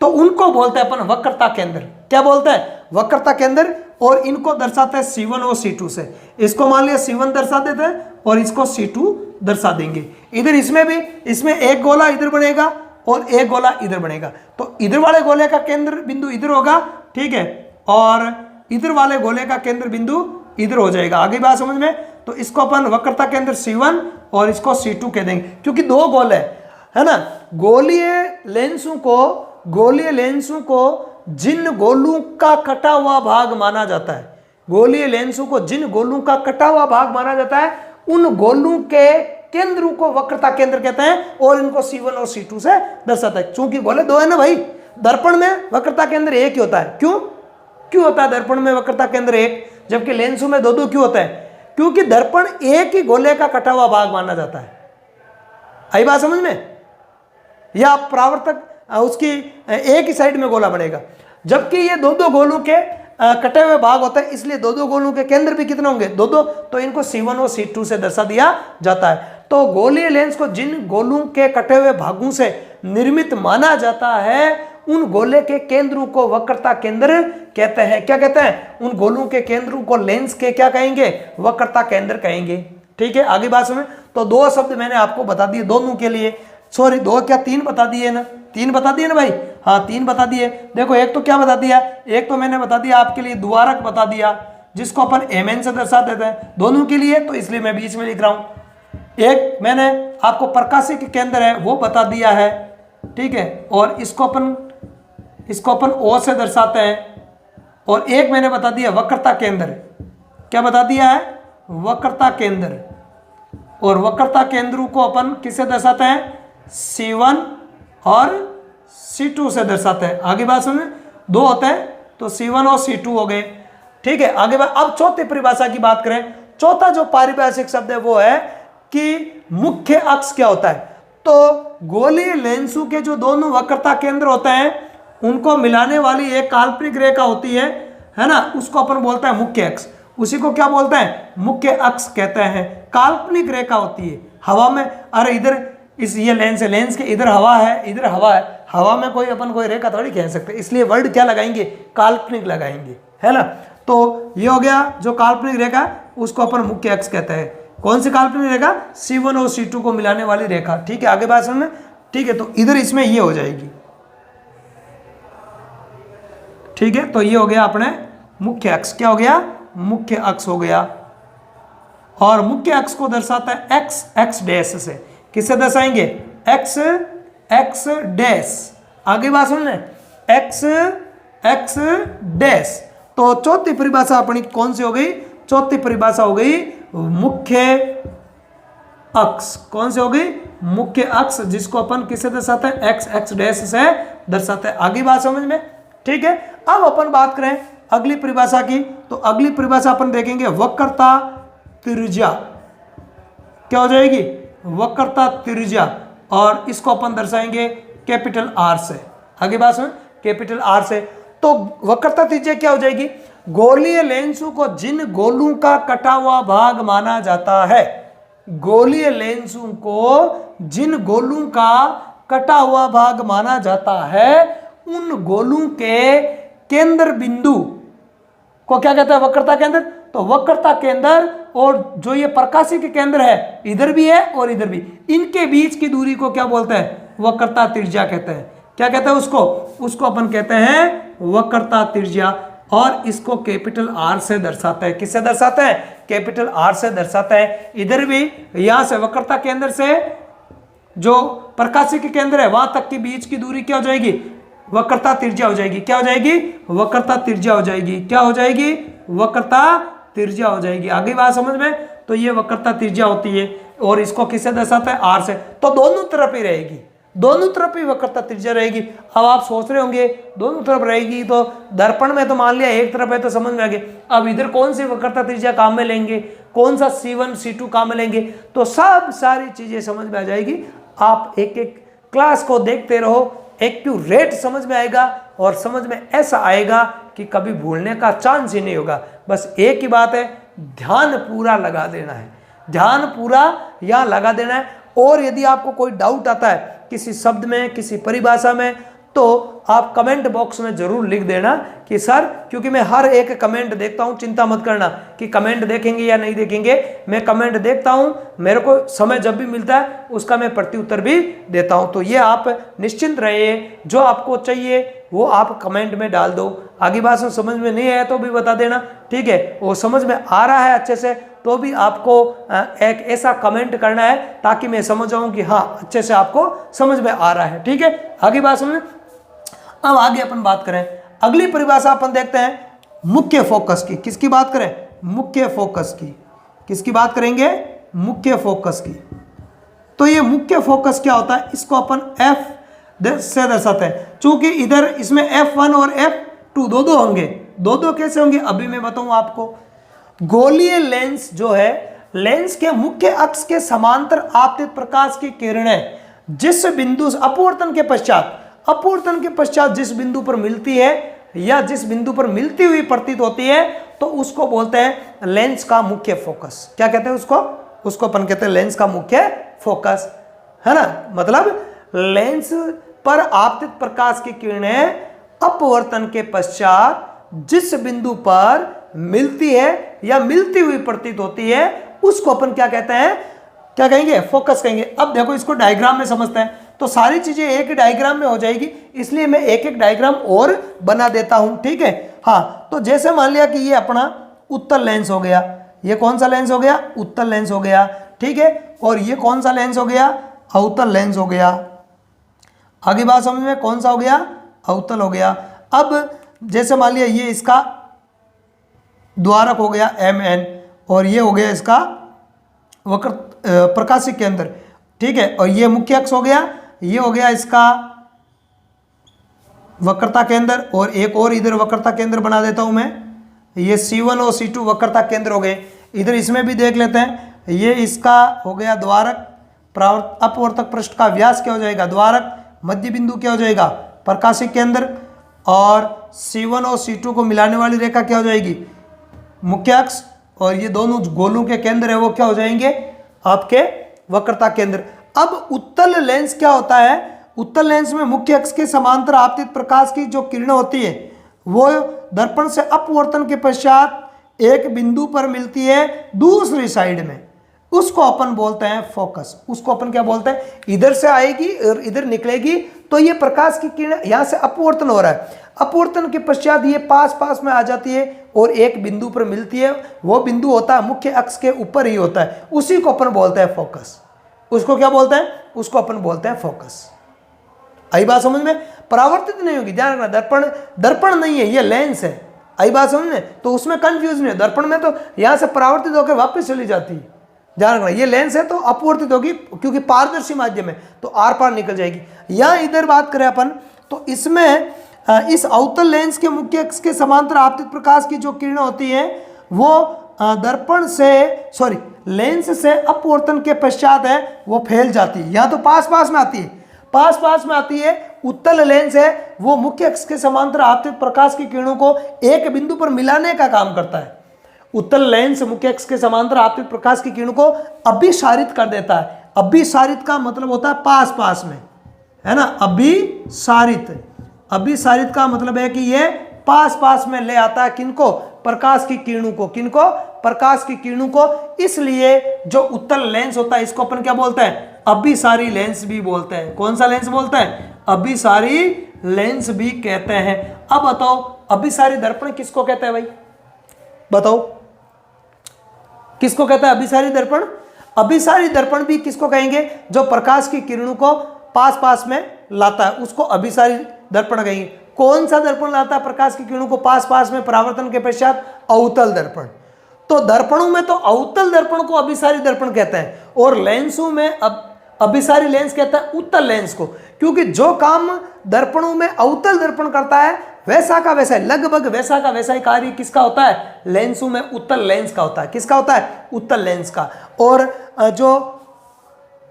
तो उनको बोलते हैं अपन वक्रता केंद्र। क्या बोलते हैं? वक्रता केंद्र। और इनको दर्शाते हैं C1 और C2 से। इसको मान लिया C1 दर्शा देते हैं और इसको C2 दर्शा देंगे। इधर इसमें भी, इसमें एक गोला इधर बनेगा और एक गोला इधर बनेगा। तो इधर वाले गोले का केंद्र बिंदु इधर होगा, ठीक है, और इधर वाले गोले का केंद्र बिंदु इधर हो जाएगा। आगे बात समझ में? तो इसको अपन वक्रता केंद्र C1 और इसको C2 कह देंगे, क्योंकि दो गोले है ना। गोलीय लेंसों को जिन गोलों का कटा हुआ भाग माना जाता है, गोलीय लेंसों को जिन गोलों का कटा हुआ भाग माना जाता है उन गोलों के केंद्र को वक्रता केंद्र कहते हैं और इनको C1 और C2 से दर्शाता है। चूंकि गोले दो है ना भाई, दर्पण में वक्रता केंद्र एक ही होता है। क्यों होता है दर्पण में वक्रता केंद्र एक, जबकि लेंसों में दो दो क्यों होता है? क्योंकि दर्पण एक ही गोले का कटा हुआ भाग माना जाता है। आई बात समझ में? या परावर्तक उसकी एक ही साइड में गोला बनेगा, जबकि ये दो दो गोलों के कटे हुए भाग होते हैं, इसलिए दो दो गोलों के केंद्र भी कितने होंगे? दो दो, तो इनको C1 और C2 से दर्शा दिया जाता है। तो गोलीय लेंस को जिन गोलों के कटे हुए भागों से निर्मित माना जाता है उन गोले के केंद्रों को वक्रता केंद्र कहते हैं। क्या कहते हैं? उन गोलों के केंद्रों को लेंस के क्या कहेंगे? वक्रता केंद्र कहेंगे। ठीक है, आगे बात सुने। तो दो शब्द मैंने आपको बता दिए दोनों के लिए, सॉरी दो क्या तीन बता दिए ना, तीन बता दिए ना भाई, हाँ तीन बता दिए। देखो एक तो क्या बता दिया, एक तो मैंने बता दिया आपके लिए द्वारक बता दिया जिसको अपन Mn से दर्शा देते हैं दोनों के लिए, तो इसलिए मैं बीच में लिख रहा हूं। एक मैंने आपको प्रकाशिक केंद्र है वो बता दिया है, ठीक है, और इसको अपन O से दर्शाते हैं। और एक मैंने बता दिया वक्रता केंद्र, क्या बता दिया है? वक्रता केंद्र। और वक्रता केंद्रों को अपन किससे दर्शाते हैं? C1 और C2 से दर्शाते हैं। आगे बात सुनिए, दो होते हैं तो C1 और C2 हो गए। ठीक है, आगे बात। अब चौथी परिभाषा की बात करें, चौथा जो पारिभाषिक शब्द है वो है कि मुख्य अक्ष क्या होता है। तो गोलीय लेंसों के जो दोनों वक्रता केंद्र होते हैं उनको मिलाने वाली एक काल्पनिक रेखा होती है ना, उसको अपन बोलते हैं मुख्य अक्ष। उसी को क्या बोलते हैं? मुख्य अक्ष कहते हैं। काल्पनिक रेखा होती है हवा में, अरे इधर ये लेंस है, लेंस के इधर हवा है, इधर हवा है, हवा में कोई रेखा थोड़ी कह सकते, इसलिए वर्ड क्या लगाएंगे? काल्पनिक लगाएंगे, है ना। तो ये हो गया जो काल्पनिक रेखा, उसको अपन मुख्य अक्ष कहते हैं। कौन सी काल्पनिक रेखा? C1 और C2 को मिलाने वाली रेखा। ठीक है, आगे बात सुनना। ठीक है, तो इधर इसमें ये हो जाएगी। ठीक है, तो ये हो गया अपने मुख्य अक्ष। क्या हो गया? मुख्य अक्ष हो गया। और मुख्य अक्ष को दर्शाता है x डैश से। किससे दर्शाएंगे? x dash. आगे बात सुन लें, x डैश। तो चौथी परिभाषा अपनी कौन सी हो गई? चौथी परिभाषा हो गई मुख्य अक्ष। कौन सी हो गई? मुख्य अक्ष, जिसको अपन किससे दर्शाते हैं? x डैश से दर्शाते हैं। आगे बात समझ में? ठीक है, अब अपन बात करें अगली परिभाषा की, तो अगली परिभाषा अपन देखेंगे वक्रता त्रिज्या। क्या हो जाएगी? वक्रता त्रिज्या, और इसको अपन दर्शाएंगे कैपिटल R से। आगे बात सुन, कैपिटल R से। तो वक्रता त्रिज्या क्या हो जाएगी? गोलीय लेंसों को जिन गोलों का कटा हुआ भाग माना जाता है, गोलीय लेंसों को जिन गोलों का कटा हुआ भाग माना जाता है उन गोलों के केंद्र बिंदु को क्या कहते हैं? वक्रता केंद्र। तो वक्रता केंद्र और जो ये प्रकाशिक केंद्र है, इधर भी है और इधर भी, इनके बीच की दूरी को क्या बोलते हैं? वक्रता त्रिज्या कहते हैं। क्या कहते हैं उसको अपन कहते हैं वक्रता त्रिज्या। और इसको कैपिटल R से दर्शाते हैं। किससे दर्शाते हैं? कैपिटल R से दर्शाते हैं। इधर भी यहां से वक्रता केंद्र से जो प्रकाशिक केंद्र है वहां तक के बीच की दूरी क्या हो जाएगी? वक्रता त्रिज्या हो जाएगी। क्या हो जाएगी? वक्रता त्रिज्या हो जाएगी। क्या हो जाएगी? वक्रता त्रिज्या हो जाएगी। आगे बात समझ में? तो ये वक्रता त्रिज्या होती है और इसको किससे दर्शाता है? R से। तो दोनों तरफ ही रहेगी, दोनों तरफ ही वक्रता त्रिज्या रहेगी। अब आप सोच रहे होंगे दोनों तरफ रहेगी तो दर्पण में तो मान लिया एक तरफ है तो समझ में आ गया। अब इधर कौन सी वक्रता त्रिज्या काम में लेंगे, कौन सा C1 C2 काम में लेंगे, तो सब सारी चीजें समझ में आ जाएगी। आप एक एक क्लास को देखते रहो, एक्यूरेट समझ में आएगा और समझ में ऐसा आएगा कि कभी भूलने का चांस ही नहीं होगा। बस एक ही बात है, ध्यान पूरा लगा देना है, ध्यान पूरा यहाँ लगा देना है। और यदि आपको कोई डाउट आता है किसी शब्द में, किसी परिभाषा में, तो आप कमेंट बॉक्स में जरूर लिख देना कि सर, क्योंकि मैं हर एक कमेंट देखता हूं, चिंता मत करना कि कमेंट देखेंगे या नहीं देखेंगे, मैं कमेंट देखता हूं, मेरे को समय जब भी मिलता है उसका मैं प्रत्युत्तर भी देता हूं। तो ये आप निश्चिंत रहिए, जो आपको चाहिए वो आप कमेंट में डाल दो। आगे बात समझ में नहीं आया तो भी बता देना, ठीक है। वो समझ में आ रहा है अच्छे से तो भी आपको एक ऐसा कमेंट करना है ताकि मैं समझ जाऊं कि हाँ अच्छे से आपको समझ में आ रहा है, ठीक है। आगे बात समझ। अब आगे अपन बात करें, अगली परिभाषा अपन देखते हैं मुख्य फोकस की। किसकी बात करें? मुख्य फोकस की। किसकी बात करेंगे? मुख्य फोकस की। तो ये मुख्य फोकस क्या होता है? इसको अपन F से दर्शाते हैं। चूंकि इधर इसमें F1 और F2 दो होंगे। दो कैसे होंगे अभी मैं बताऊं आपको। गोलीय लेंस जो है, लेंस के मुख्य अक्ष के समांतर आपतित प्रकाश की किरणें जिस बिंदु से अपवर्तन के पश्चात जिस बिंदु पर मिलती है या जिस बिंदु पर मिलती हुई प्रतीत होती है, तो उसको बोलते हैं लेंस का मुख्य फोकस। क्या कहते हैं उसको अपन कहते हैं लेंस का मुख्य फोकस, है ना। मतलब लेंस पर आपतित प्रकाश की किरणें अपवर्तन के पश्चात जिस बिंदु पर मिलती है या मिलती हुई प्रतीत होती है, उसको अपन क्या कहते हैं? क्या कहेंगे? फोकस कहेंगे। अब देखो इसको डायग्राम में समझते हैं, तो सारी चीजें एक डायग्राम में हो जाएगी, इसलिए मैं एक एक डायग्राम और बना देता हूं, ठीक है। हाँ, तो जैसे मान लिया कि ये अपना उत्तल लेंस हो गया। ये कौन सा लेंस हो गया? उत्तल लेंस हो गया, ठीक है। और ये कौन सा लेंस हो गया? अवतल लेंस हो गया। आगे बात समझ में, कौन सा हो गया? अवतल हो गया। अब जैसे मान लिया ये इसका द्वारक हो गया MN, और ये हो गया इसका वक्र प्रकाशिक केंद्र, ठीक है। और ये मुख्य अक्ष हो गया, ये हो गया इसका वक्रता केंद्र, और एक और इधर वक्रता केंद्र बना देता हूं मैं। ये C1 और C2 वक्रता केंद्र हो गए। इधर इसमें भी देख लेते हैं, ये इसका हो गया द्वारक। अपवर्तक पृष्ठ का व्यास क्या हो जाएगा? द्वारक। मध्य बिंदु क्या हो जाएगा? प्रकाशिक केंद्र। और C1 और C2 को मिलाने वाली रेखा क्या हो जाएगी? मुख्य अक्ष। और ये दोनों गोलों के केंद्र है वो क्या हो जाएंगे? आपके वक्रता केंद्र। अब उत्तल लेंस क्या होता है? उत्तल लेंस में मुख्य अक्ष के समांतर आपतित प्रकाश की जो किरणें होती है वो दर्पण से अपवर्तन के पश्चात एक बिंदु पर मिलती है दूसरी साइड में, उसको अपन बोलते हैं फोकस। उसको अपन क्या बोलते हैं? इधर से आएगी और इधर निकलेगी, तो ये प्रकाश की किरण यहां से अपवर्तन हो रहा है। अपवर्तन के पश्चात ये पास में आ जाती है और एक बिंदु पर मिलती है। वो बिंदु होता है मुख्य अक्ष के ऊपर ही होता है, उसी को अपन बोलते हैं फोकस। उसको क्या बोलते हैं? उसको अपन बोलते हैं फोकस। आई बात समझ में? परावर्तित नहीं होगी, ध्यान रखना। दर्पण नहीं है, ये लेंस है। आई बात समझ में? तो उसमें कंफ्यूज नहीं है। दर्पण में तो यहां से परावर्तित होकर वापस चली जाती है, ध्यान रखना। ये लेंस है तो अपवर्तित होगी, क्योंकि पारदर्शी माध्यम है तो आर पार निकल जाएगी। यहां इधर बात करें अपन, तो इसमें इस अवतल लेंस के मुख्य अक्ष के समांतर आपतित प्रकाश की जो किरणें होती हैं वो दर्पण से लेंस से अपवर्तन के पश्चात है वो फैल जाती है। यहाँ तो पास में आती है, पास में आती है। उत्तल लेंस है वो मुख्य अक्ष के समांतर आपतित प्रकाश की किरणों को एक बिंदु पर मिलाने का काम करता है। उत्तल लेंस मुख्य अक्ष के समांतर आपतित प्रकाश की किरणों को अभिसारित कर देता है। अभिसारित का मतलब होता है पास में, है ना। अभिसारित का मतलब है कि ये पास में ले आता है किनको? प्रकाश की किरणों को। किनको? प्रकाश की किरणों को। इसलिए जो उत्तल लेंस होता है इसको अपन क्या बोलते हैं? अभिसारी लेंस भी बोलते हैं। कौन सा लेंस बोलते हैं? अभिसारी लेंस भी कहते हैं। अब बताओ अभिसारी दर्पण किसको कहते हैं भाई? बताओ किसको कहता है अभिसारी दर्पण? अभिसारी दर्पण भी किसको कहेंगे? जो प्रकाश की किरणों को पास में लाता है उसको अभिसारी दर्पण कहेंगे। कौन सा दर्पण लाता है प्रकाश की किरणों को पास में परावर्तन के पश्चात? अवतल दर्पण। तो दर्पणों में तो अवतल दर्पण को अभिसारी दर्पण कहते हैं, और लेंसों में अभिसारी लेंस कहता है उत्तल लेंस को। क्योंकि जो काम दर्पणों में अवतल दर्पण करता है वैसा का वैसा, लगभग वैसा का वैसा ही कार्य किसका होता है? लेंसों में उत्तल लेंस का होता है। किसका होता है? उत्तल लेंस का। और जो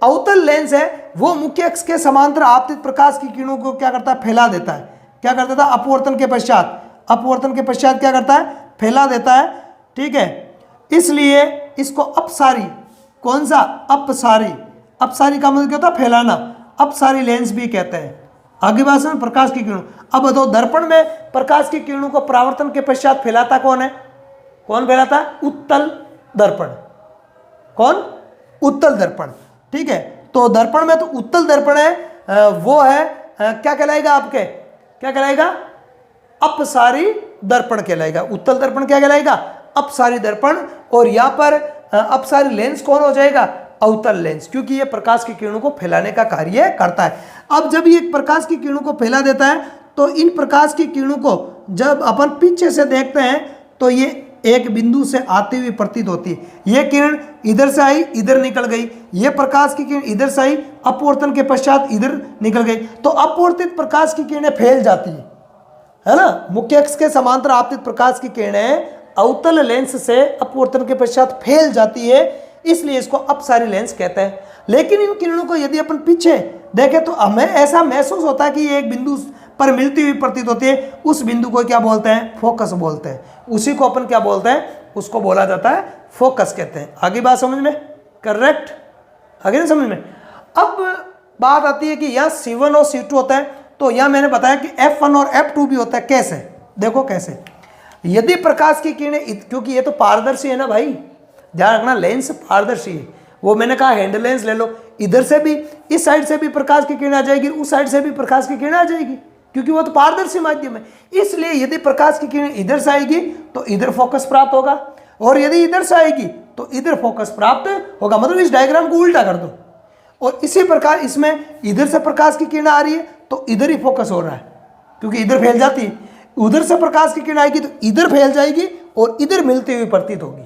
अवतल लेंस है वो मुख्य अक्ष के समांतर आपतित प्रकाश की किरणों को क्या करता है? फैला देता है। क्या करता था? अपवर्तन के पश्चात क्या करता है? फैला देता है, ठीक है। इसलिए इसको अपसारी, कौन सा? अपसारी का मतलब क्या होता है? फैलाना। अपसारी लेंस भी कहते हैं। आगे बात सुन, प्रकाश की किरणों। अब बताओ दर्पण में प्रकाश की किरणों को परावर्तन के पश्चात फैलाता कौन है? कौन फैलाता है? उत्तल दर्पण। कौन? उत्तल दर्पण, ठीक है। तो दर्पण में तो उत्तल दर्पण है, वो है क्या कहलाएगा आपके? क्या कहलाएगा? अपसारी दर्पण कहलाएगा। उत्तल दर्पण क्या कहलाएगा? अपसारी दर्पण। और यहाँ पर अपसारी लेंस कौन हो जाएगा? अवतल लेंस, क्योंकि ये प्रकाश की किरणों को फैलाने का कार्य करता है। अब जब ये प्रकाश की किरणों को फैला देता है तो इन प्रकाश की किरणों को जब अपन पीछे से देखते हैं तो ये एक बिंदु से आती हुई प्रतीत होती है। ये किरण इधर से आई, इधर निकल गई। ये प्रकाश की किरण इधर से आई, अपवर्तन के पश्चात इधर निकल गई। तो अपवर्तित प्रकाश की किरणें फैल जाती है ना। मुख्य अक्ष के समांतर आपतित प्रकाश की किरणें अवतल लेंस से अपवर्तन के पश्चात फैल जाती है, इसलिए इसको अपसारी लेंस कहते हैं। लेकिन इन किरणों को यदि अपन पीछे देखें तो हमें ऐसा महसूस होता है कि ये एक बिंदु पर मिलती हुई प्रतीत होती है। उस बिंदु को क्या बोलते हैं? फोकस बोलते हैं। उसी को अपन क्या बोलते हैं? उसको बोला जाता है फोकस कहते हैं। आगे बात समझ में? करेक्ट, आगे नहीं समझ में? अब बात आती है कि यहाँ C1 और C2 होता है, तो यहाँ मैंने बताया कि F1 और F2 भी होता है। कैसे? देखो कैसे। यदि प्रकाश की किरणें, क्योंकि ये तो पारदर्शी है ना भाई, ध्यान रखना, लेंस पारदर्शी है। वो मैंने कहा हैंड लेंस ले लो, इधर से भी, इस साइड से भी प्रकाश की किरण आ जाएगी, उस साइड से भी प्रकाश की किरण आ जाएगी, क्योंकि वो तो पारदर्शी माध्यम है। इसलिए यदि प्रकाश की किरण इधर से आएगी तो इधर फोकस प्राप्त होगा, और यदि इधर से आएगी तो इधर फोकस प्राप्त होगा। मतलब इस डायग्राम को उल्टा कर दो। और इसी प्रकार इसमें इधर से प्रकाश की किरण आ रही है तो इधर ही फोकस हो रहा है, क्योंकि इधर फैल जाती है। उधर से प्रकाश की किरण आएगी तो इधर फैल जाएगी और इधर मिलती हुई प्रतीत होगी।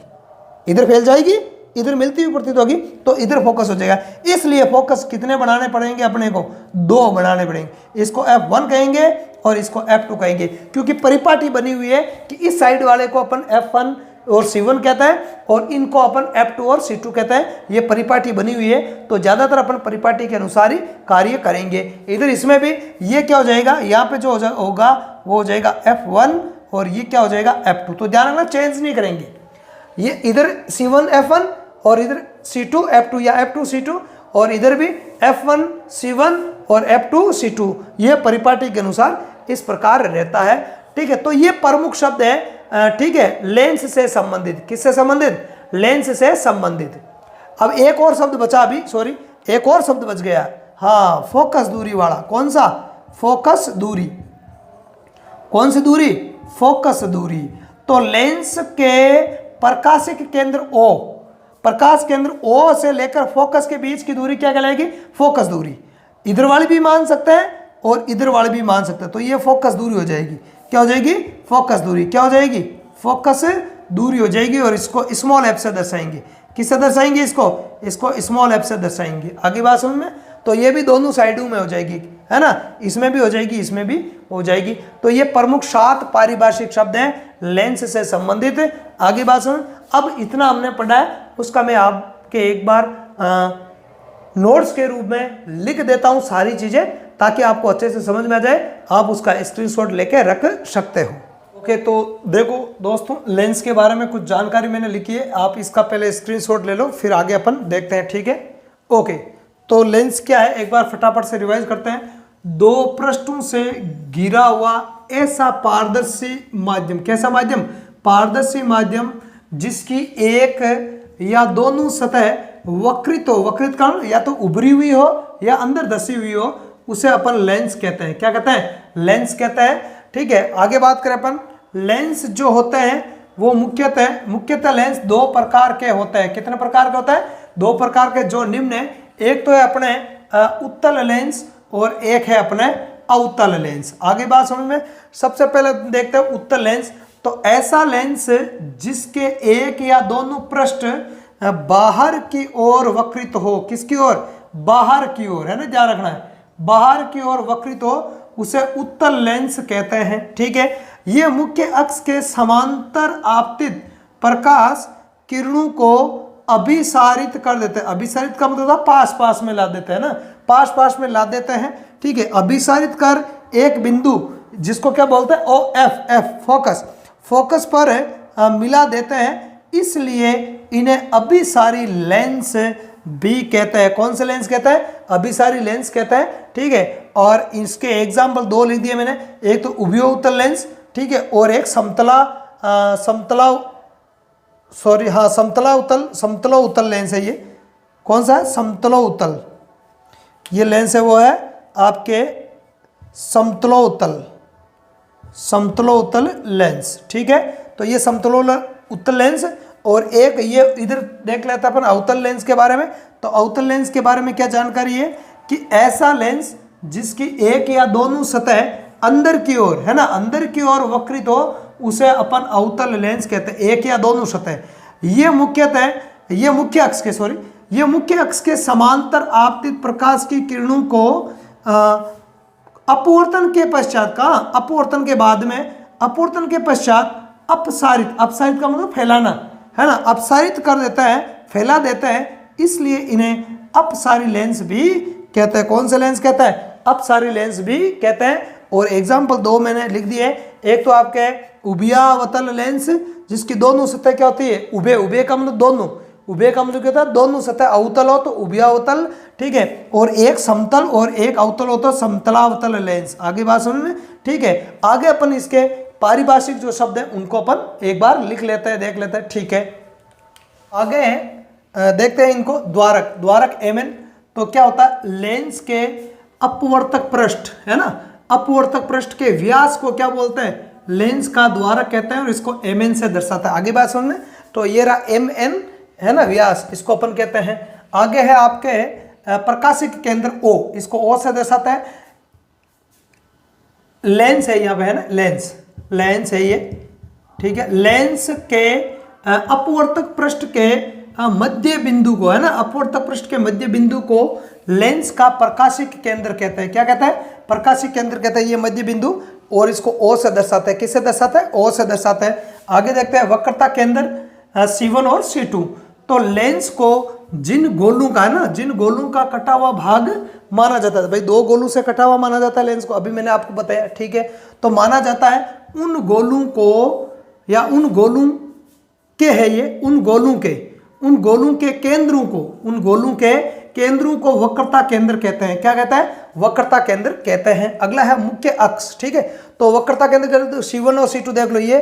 इधर फैल जाएगी, इधर मिलती हुई प्रतीत होगी, तो इधर फोकस हो जाएगा। इसलिए फोकस कितने बनाने पड़ेंगे अपने को? 2 बनाने पड़ेंगे। इसको F1 कहेंगे और इसको F2 कहेंगे, क्योंकि परिपाटी बनी हुई है कि इस साइड वाले को अपन F1 और C1 कहता है और इनको अपन F2 और C2 कहता है। ये परिपाटी बनी हुई है, तो ज्यादातर अपन परिपाटी के अनुसार ही कार्य करेंगे। इधर इसमें भी ये क्या हो जाएगा, यहाँ पे जो होगा वो हो जाएगा F1 और ये क्या हो जाएगा F2। तो ध्यान रखना, चेंज नहीं करेंगे। ये इधर C1 F1 और इधर C2 F2 या F2 C2, और इधर भी F1 C1 और F2 C2। ये परिपाटी के अनुसार इस प्रकार रहता है। ठीक है, तो ये प्रमुख शब्द है। ठीक है, लेंस से संबंधित। किससे संबंधित? लेंस से संबंधित। अब एक और शब्द बचा, अभी सॉरी, एक और शब्द बच गया। हाँ, फोकस दूरी वाला। कौन सा? फोकस दूरी। कौन सी दूरी? फोकस दूरी। तो लेंस के प्रकाशिक केंद्र O, प्रकाश केंद्र O से लेकर फोकस के बीच की दूरी क्या कहलाएगी? फोकस दूरी। इधर वाली भी मान सकते हैं और इधर वाली भी मान सकते हैं, तो ये फोकस दूरी हो जाएगी। क्या हो जाएगी? फोकस दूरी। क्या हो जाएगी? फोकस दूरी हो जाएगी। और इसको स्मॉल f से दर्शाएंगे। किससे दर्शाएंगे इसको? इसको स्मॉल f से दर्शाएंगे। आगे बात समझ में? तो ये भी दोनों साइडों में हो जाएगी, है ना, इसमें भी हो जाएगी, इसमें भी हो जाएगी। तो ये प्रमुख 7 पारिभाषिक शब्द हैं लेंस से संबंधित। आगे बात समझ। अब इतना हमने पढ़ा है, उसका मैं आपके एक बार नोट्स के रूप में लिख देता हूं सारी चीजें, ताकि आपको अच्छे से समझ में आ जाए। आप उसका स्क्रीनशॉट लेके रख सकते हो। ओके, तो देखो दोस्तों, लेंस के बारे में कुछ जानकारी मैंने लिखी है, आप इसका पहले स्क्रीनशॉट ले लो, फिर आगे अपन देखते हैं। ठीक है, ओके। तो लेंस क्या है, एक बार फटाफट से रिवाइज करते हैं। 2 पृष्ठों से घिरा हुआ ऐसा पारदर्शी माध्यम। कैसा माध्यम? पारदर्शी माध्यम, जिसकी एक या दोनों सतह वक्रित हो। वक्रित का या तो उभरी हुई हो या अंदर धसी हुई हो, उसे अपन लेंस कहते हैं। क्या कहते हैं? लेंस कहते हैं। ठीक है, आगे बात करें अपन। लेंस जो होते हैं वो मुख्यतः लेंस 2 प्रकार के होते हैं। कितने प्रकार के होते हैं? 2 प्रकार के, जो निम्न है। एक तो है अपने उत्तल लेंस और एक है अपने अवतल लेंस। आगे बात समझ में? सबसे पहले देखते हैं उत्तल लेंस। तो ऐसा लेंस जिसके एक या दोनों पृष्ठ बाहर की ओर वक्रित हो। किसकी ओर? बाहर की ओर, है ना, ध्यान रखना है, बाहर की ओर वक्रित हो, उसे उत्तल लेंस कहते हैं। ठीक है, ये मुख्य अक्ष के समांतर आपतित प्रकाश किरणों को अभिसारित कर देते हैं। अभिसारित का मतलब पास पास में ला देते हैं ना, पास पास में ला देते हैं। ठीक है, अभिसारित कर एक बिंदु, जिसको क्या बोलते हैं? OF, फोकस पर मिला देते हैं, इसलिए इन्हें अभिसारी लेंस भी कहते हैं। कौन से लेंस कहते हैं? अभिसारी लेंस कहते हैं। ठीक है, और इसके एग्जाम्पल 2 लिख दिए मैंने। एक तो उभय उत्तल लेंस, ठीक है, और एक समतला उत्तल लेंस है। ये कौन सा है? समतला उत्तल। ये लेंस है, वो है आपके समतला उत्तल लेंस। ठीक है, तो ये समतला उत्तल लेंस। और एक ये इधर देख लेते हैं अपन अवतल लेंस के बारे में। तो अवतल लेंस के बारे में क्या जानकारी है कि ऐसा लेंस जिसकी एक या दोनों सतह अंदर की ओर, है ना, अंदर की ओर वक्रित हो उसे अपन अवतल लेंस कहते हैं, एक या दोनों सतह। ये मुख्यतः ये मुख्य अक्ष के समांतर आपतित प्रकाश की किरणों को अपवर्तन के पश्चात का, अपवर्तन के बाद में, अपवर्तन के पश्चात अपसारित, अपसारित का मतलब फैलाना, है ना, अपसारित कर देता है, फैला देता है, इसलिए इन्हें अपसारी लेंस भी कहते हैं। कौन सा लेंस कहता है? अपसारी लेंस भी कहते हैं। और एग्जाम्पल 2 मैंने लिख दिए। एक तो आपके उभयावतल लेंस जिसकी दोनों सतह क्या होती है? उभय, उभय का मतलब दोनों, उभय का मतलब क्या होता है? दोनों सतह अवतल हो तो उभयावतल, ठीक है। और एक समतल और एक अवतल हो तो समतलावतल लेंस। आगे बात समझ में, ठीक है। आगे अपन इसके पारिभाषिक जो शब्द है उनको अपन एक बार लिख लेते हैं, देख लेते हैं, ठीक है। आगे देखते हैं इनको। द्वारक, द्वारक एमएन, तो क्या होता है? लेंस के अपवर्तक पृष्ठ, है ना, अपवर्तक पृष्ठ के व्यास को क्या बोलते हैं? लेंस का द्वारक कहते हैं और इसको एमएन से दर्शाता है। आगे बात समझ में, तो ये रहा एमएन, है ना, व्यास, इसको अपन कहते हैं। आगे है आपके प्रकाशिक केंद्र ओ, इसको ओ से दर्शाता है। लेंस है यहाँ पे, है ना, लेंस, लेंस है ये, ठीक है। लेंस के अपवर्तक पृष्ठ के मध्य बिंदु को, है ना, अपवर्तक पृष्ठ के मध्य बिंदु को लेंस का प्रकाशिक केंद्र कहते हैं। क्या कहते हैं? प्रकाशिक केंद्र कहते हैं ये मध्य बिंदु, और इसको ओ से दर्शाते हैं। किससे दर्शाते हैं? ओ से दर्शाते हैं। आगे देखते हैं वक्रता केंद्र C1 और C2। तो लेंस को जिन गोलों का, है ना, जिन गोलों का कटा हुआ भाग माना जाता है, भाई 2 गोलों से कटा हुआ माना जाता है लेंस को, अभी मैंने आपको बताया, ठीक है। तो माना जाता है उन गोलों को, या उन गोलों के है ये, उन गोलों के केंद्रों को, उन गोलों के केंद्रों को वक्रता केंद्र कहते हैं। क्या कहता है? वक्रता केंद्र कहते हैं। अगला है मुख्य अक्ष, ठीक है। तो वक्रता केंद्र तो C1 और C2 देख लो, ये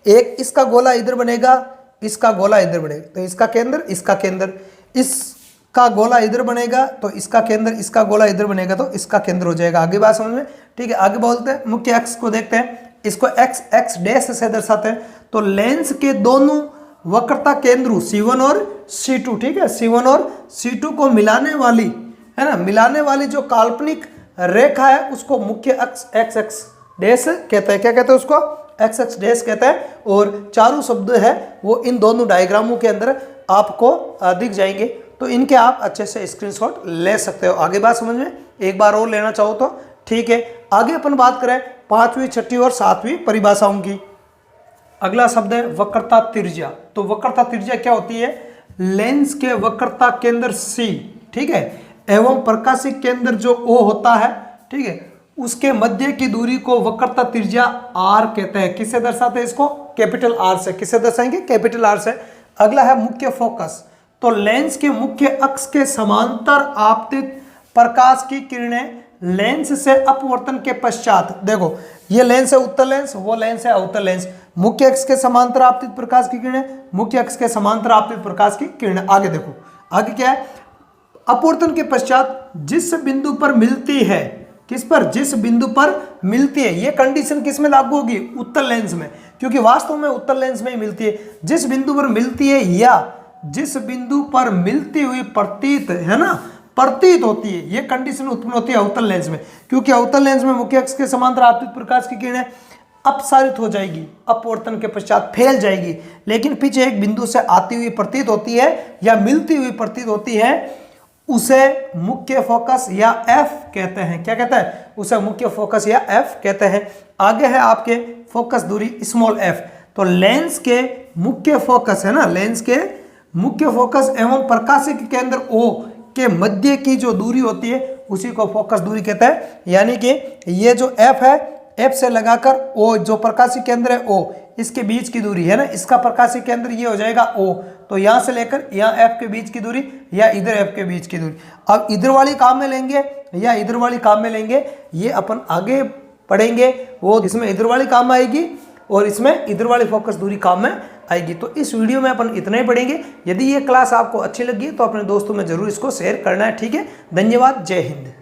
एक इसका गोला इधर बनेगा, इसका गोला इधर बनेगा, तो इसका केंद्र, इसका केंद्र, इसका गोला इधर बनेगा तो इसका केंद्र, इसका गोला इधर बनेगा तो इसका केंद्र हो जाएगा। आगे बात समझ में, ठीक है। आगे बोलते हैं मुख्य अक्ष को, देखते हैं इसको x डैश से दर्शाते हैं। तो लेंस के दोनों वक्रता केंद्र C1 और C2, ठीक है, C1 और C2 को मिलाने वाली, है ना, मिलाने वाली जो काल्पनिक रेखा है उसको मुख्य अक्ष x डैश कहते हैं। क्या कहते हैं उसको? x डैश कहते हैं। और चारों शब्द है वो इन दोनों डायग्रामों के अंदर आपको दिख जाएंगे, तो इनके आप अच्छे से स्क्रीनशॉट ले सकते हो। आगे बात समझ में, एक बार और लेना चाहो तो, ठीक है। आगे अपन बात करें 5वीं, 6वीं और 7वीं परिभाषाओं की। अगला शब्द है वक्रता त्रिज्या। तो वक्रता त्रिज्या क्या होती है? लेंस के वक्रता केंद्र C, ठीक है, एवं प्रकाशिक केंद्र जो O होता है, ठीक है, उसके मध्य की दूरी को वक्रता त्रिज्या R कहते हैं। किससे दर्शाते हैं इसको? कैपिटल R से। किससे दर्शाएंगे? कैपिटल R से। अगला है मुख्य फोकस। तो लेंस के मुख्य अक्ष के समांतर आपतित प्रकाश की किरणें लेंस से अपवर्तन के पश्चात, देखो ये लेंस है उत्तल लेंस, वो लेंस है अवतल लेंस। मुख्य अक्ष के समांतर आपतित प्रकाश की किरणें, मुख्य अक्ष के समांतर आपतित प्रकाश की किरणें। आगे देखो, आगे क्या है? अपवर्तन के पश्चात जिस बिंदु पर मिलती है, किस पर? जिस बिंदु पर मिलती है। ये कंडीशन किस में लागू होगी? उत्तल लेंस में, क्योंकि वास्तव में उत्तल लेंस में ही मिलती है। जिस बिंदु पर मिलती है या जिस बिंदु पर मिलती हुई प्रतीत, है ना, प्रतीत होती है, ये कंडीशन उत्पन्न होती है अवतल लेंस में, क्योंकि अवतल लेंस में मुख्य अक्ष के समांतर आपतित प्रकाश की किरणें अपसारित हो जाएगी, अपवर्तन के पश्चात फैल जाएगी, लेकिन पीछे एक बिंदु से आती हुई प्रतीत होती है या मिलती हुई प्रतीत होती है, उसे मुख्य फोकस या F कहते हैं। क्या कहते हैं? उसे मुख्य फोकस या F कहते हैं। आगे है आपके फोकस दूरी स्मॉल f। तो लेंस के मुख्य फोकस, है ना, लेंस के मुख्य फोकस एवं प्रकाशिक केंद्र O के मध्य की जो दूरी होती है उसी को फोकस दूरी कहते हैं। यानी कि ये जो F है, F से लगाकर O, जो प्रकाशिक केंद्र है O, इसके बीच की दूरी, है ना, इसका प्रकाशिक केंद्र ये हो जाएगा O। तो यहाँ से लेकर यहाँ F के बीच की दूरी या इधर F के बीच की दूरी। अब इधर वाली काम में लेंगे या इधर वाली काम में लेंगे, ये अपन आगे पढ़ेंगे। वो इसमें इधर वाली काम आएगी और इसमें इधर वाली फोकस दूरी काम में आएगी। तो इस वीडियो में अपन इतना ही पढ़ेंगे। यदि ये क्लास आपको अच्छी लगी तो अपने दोस्तों में जरूर इसको शेयर करना है, ठीक है। धन्यवाद, जय हिंद।